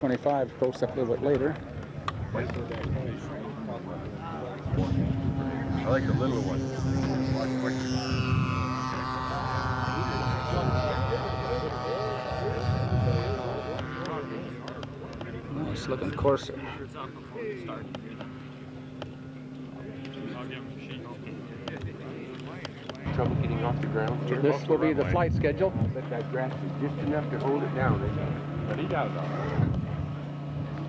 25 close up a little bit later. I like the little one. Nice looking courser. Trouble getting off the ground. This will be the flight schedule. But that grass is just enough to hold it down. But he does all right.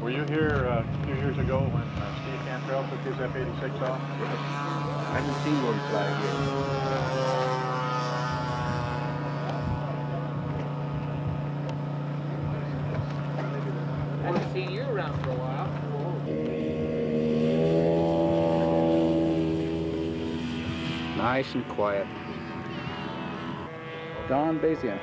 Were you here a few years ago when Steve Cantrell took his F-86 off? I haven't seen one fly I haven't seen you around for a while. Nice and quiet. Don Bazian.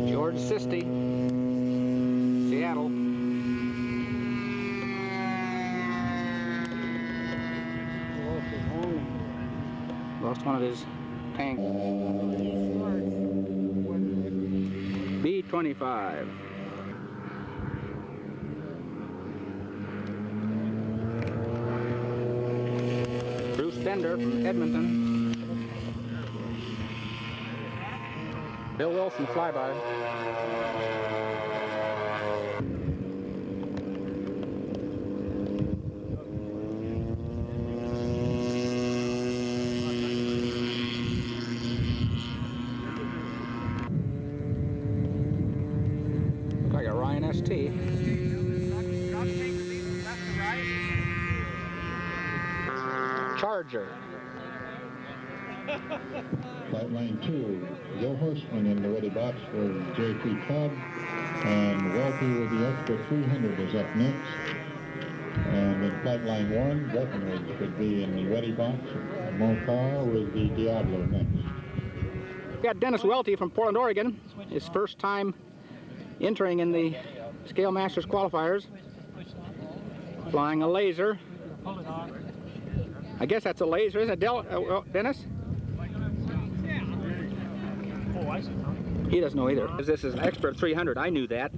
George Sisti, Seattle. Lost one of his tanks. B-25. Bruce Bender from Edmonton. Bill Wilson flyby. Looks like a Ryan ST. Charger. Flight line 2, Joe Horstman in the ready box for J3 Cub, and Welty with the Extra 300 is up next. And in flight line 1, Breckenridge could be in the ready box, Mocar with the Diablo next. We got Dennis Welty from Portland, Oregon. His first time entering in the Scale Masters qualifiers. Flying a laser. I guess that's a laser, isn't it, Dennis? He doesn't know either. This is an Expert 300, I knew that.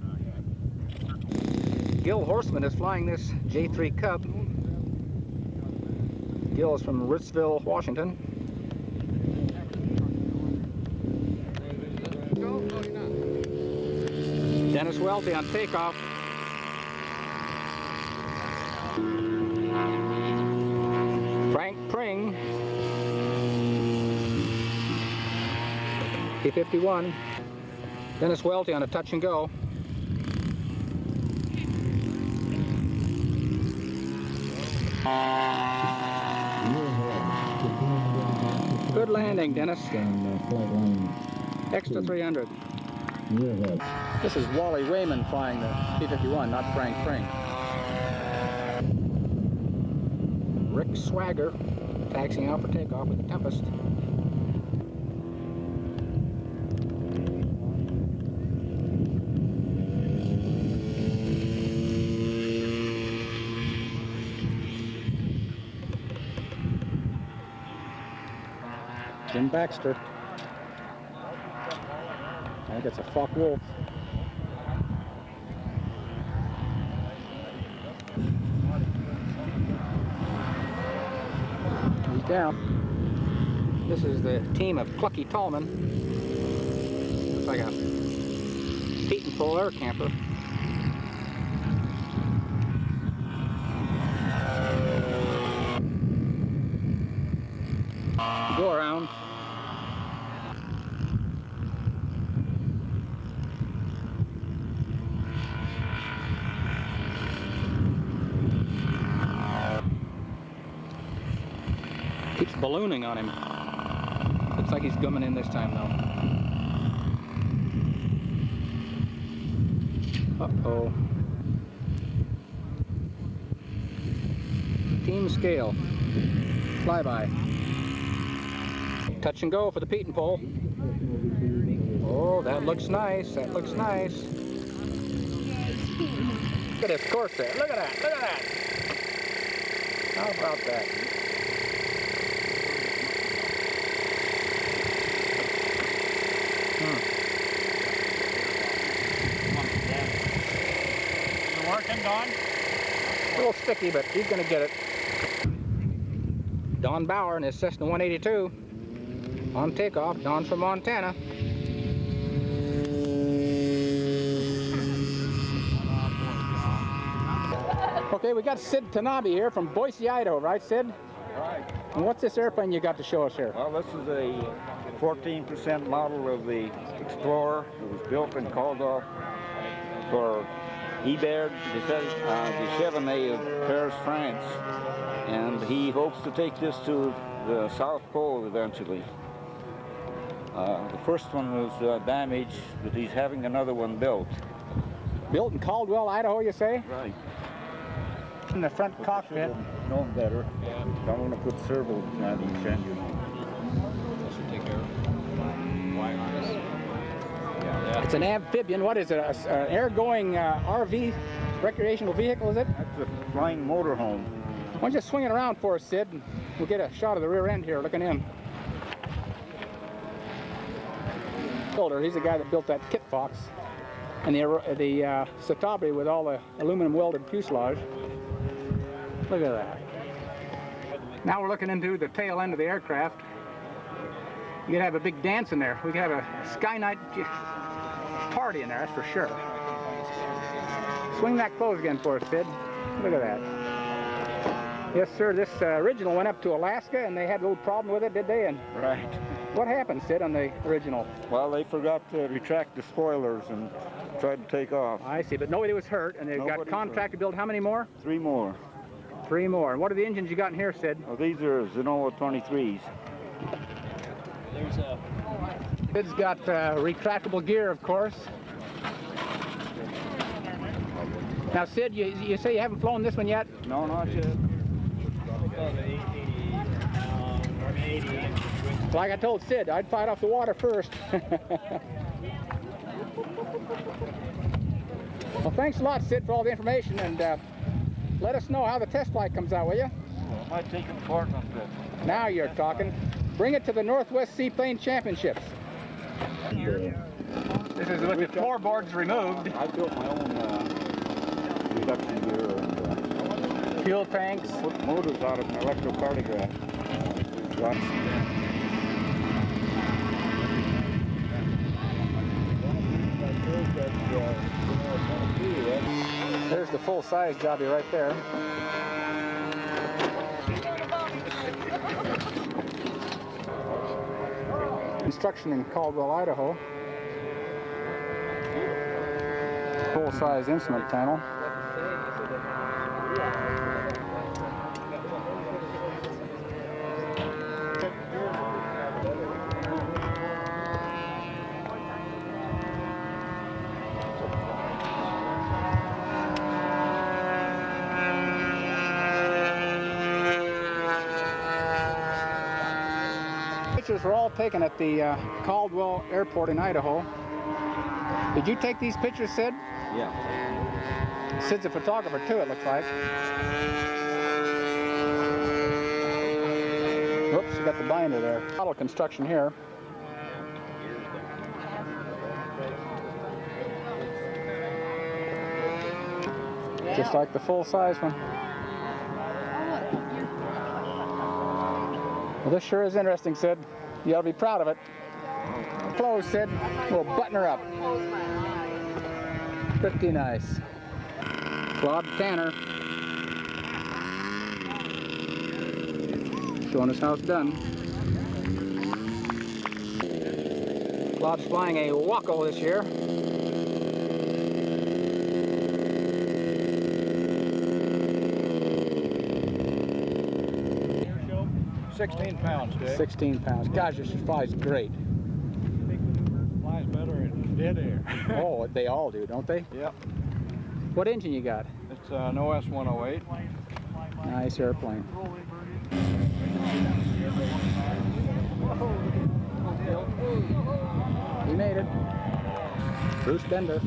Gil Horstman is flying this J3 Cub. Gil is from Ritzville, Washington. Dennis Welty on takeoff. Frank Pring. P-51. Dennis Welty on a touch and go. Good landing, Dennis. Extra 300. This is Wally Wayman flying the P-51, not Frank Pring. Rick Swagger taxiing out for takeoff with the Tempest. Jim Baxter. I think it's a Focke-Wulf. He's down. This is the team of Clucky Tallman. Looks like a Pete and Full air camper. Go around. Keeps ballooning on him. Looks like he's coming in this time though. Uh-oh. Team Scale. Flyby. Touch and go for the Pete and pole. Oh, that looks nice. That looks nice. Look at this course there. Look at that. Look at that. How about that? You working, Don? A little sticky, but he's going to get it. Don Bauer in his Cessna 182 on takeoff. Don's from Montana. Okay, we got Sid Tanabe here from Boise, Idaho, right, Sid? Right. And what's this airplane you got to show us here? Well, this is a 14% model of the Explorer. It was built and called off for Hubert de Chevennet of Paris, France. And he hopes to take this to the South Pole eventually. The first one was damaged, but he's having another one built. Built in Caldwell, Idaho, you say? Right. In the front cockpit. Known better. Don't want to put servo on each engine. It's an amphibian. What is it? An air-going RV recreational vehicle, is it? That's a flying motorhome. Why don't you swing it around for us, Sid, and we'll get a shot of the rear end here looking in. Builder, he's the guy that built that Kit Fox and the Citabri with all the aluminum welded fuselage. Look at that. Now we're looking into the tail end of the aircraft. You could have a big dance in there. We could have a Sky Night party in there, that's for sure. Swing that close again for us, Sid. Look at that. Yes, sir, this original went up to Alaska and they had a little problem with it, did they? And Right. what happened, Sid, on the original? Well, they forgot to retract the spoilers and tried to take off. I see, but nobody was hurt, and they've got Nobody's contract to build how many more? 3 more. 3 more. And what are the engines you got in here, Sid? Well, these are Zenoa 23s. Sid's got retractable gear, of course. Now, Sid, you say you haven't flown this one yet? No, not yet. Like I told Sid, I'd fight off the water first. Well, thanks a lot, Sid, for all the information, and let us know how the test flight comes out, will you? Well, I might take it apart on this. Now you're talking. Bring it to the Northwest Seaplane Championships. This is with the floorboards removed. I built my own reduction gear and Fuel tanks. put motors out of an electrocardiograph. There's the full-size jobby right there. Construction in Caldwell, Idaho. Full-size instrument panel. Pictures were all taken at the Caldwell Airport in Idaho. Did you take these pictures, Sid? Yeah. Sid's a photographer too, it looks like. Whoops, you got the binder there. Model construction here. Just like the full-size one. Well, this sure is interesting, Sid. You ought to be proud of it. Close, Sid. We'll button her up. Pretty nice. Claude Tanner. Showing us how it's done. Claude's flying a Waco this year. 16 pounds, Dick. 16 pounds. Gosh, this flies great. Flies better in dead air. Oh, they all do, don't they? Yep. What engine you got? It's an OS 108. Nice airplane. Bruce Bender.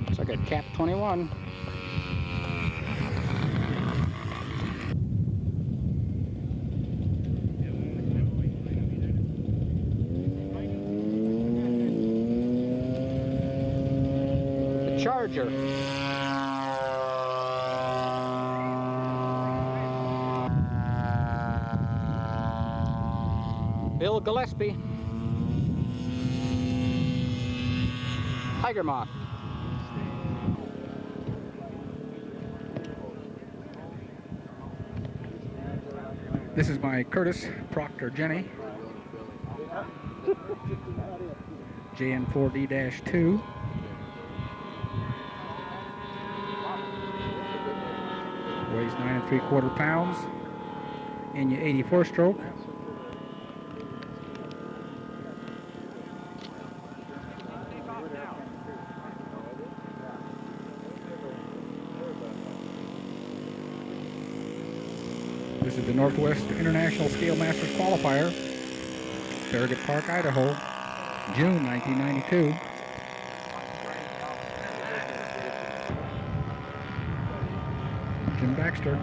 Looks like a Cap 21. The Charger. Bill Gillespie. Tiger Moth. This is my Curtis Proctor Jenny. JN4D-2. Weighs 9 3/4 pounds. In your 84 stroke. This is the Northwest International Scale Masters Qualifier, Farragut Park, Idaho, June 1992. Jim Baxter,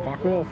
Focke-Wulf.